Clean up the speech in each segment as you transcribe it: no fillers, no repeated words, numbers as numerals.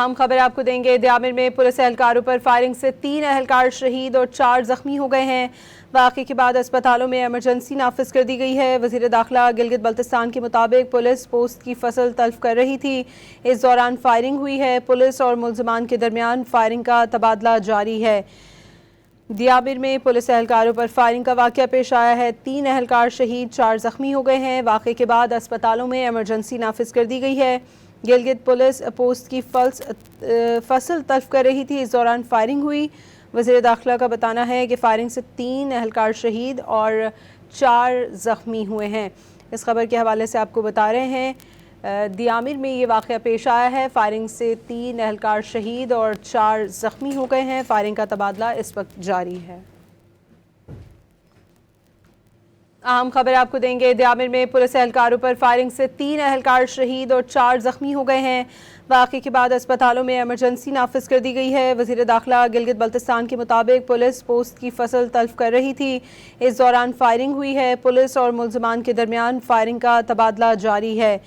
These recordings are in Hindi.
अहम खबर आपको देंगे। दियामिर में पुलिस एहलकारों पर फायरिंग से 3 एहलकार शहीद और 4 जख्मी हो गए हैं। वाक़े के बाद अस्पतालों में एमरजेंसी नाफिज कर दी गई है। वज़ीर दाखिला गिलगित बल्तिस्तान के मुताबिक पुलिस पोस्ट की फसल तल्फ कर रही थी। इस दौरान फायरिंग हुई है। पुलिस और मुल्ज़िमान के दरमियान फायरिंग का तबादला जारी है। दियामिर में पुलिस एहलकारों पर फायरिंग का वाक़या पेश आया है। 3 एहलकार शहीद, 4 जख्मी हो गए हैं। वाक़े के बाद अस्पतालों में एमरजेंसी नाफिज कर दी गई है। गिलगित पुलिस पोस्ट की फसल तल्फ कर रही थी। इस दौरान फायरिंग हुई। वज़ीर दाखिला का बताना है कि फायरिंग से 3 एहलकार शहीद और 4 जख्मी हुए हैं। इस खबर के हवाले से आपको बता रहे हैं दियामिर में ये वाक़या पेश आया है। फायरिंग से 3 एहलकार शहीद और 4 जख्मी हो गए हैं। फायरिंग का तबादला इस वक्त जारी है। अहम खबर आपको देंगे। दियामिर में पुलिस एहलकारों पर फायरिंग से 3 एहलकार शहीद और 4 जख्मी हो गए हैं। वाक़े के बाद अस्पतालों में एमरजेंसी नाफिज कर दी गई है। वज़ीर दाखिला गिलगित बल्तिस्तान के मुताबिक पुलिस पोस्ट की फसल तल्फ कर रही थी। इस दौरान फायरिंग हुई है। पुलिस और मुल्ज़िमान के दरमियान फायरिंग का तबादला जारी है।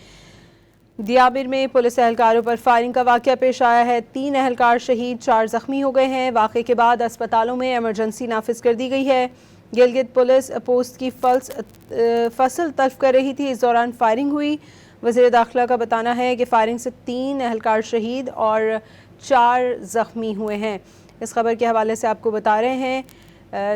दियामिर में पुलिस एहलकारों पर फायरिंग का वाक़या पेश आया है। 3 एहलकार शहीद, 4 जख्मी हो गए हैं। वाक़े के बाद अस्पतालों में एमरजेंसी नाफिज कर दी गई है। गिलगित पुलिस पोस्ट की फसल तल्फ कर रही थी। इस दौरान फायरिंग हुई। वज़ीर दाखिला का बताना है कि फायरिंग से 3 एहलकार शहीद और 4 जख्मी हुए हैं। इस खबर के हवाले से आपको बता रहे हैं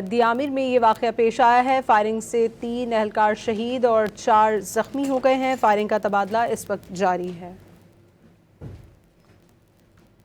दियामिर में ये वाक़या पेश आया है। फायरिंग से 3 एहलकार शहीद और 4 जख्मी हो गए हैं। फायरिंग का तबादला इस वक्त जारी है।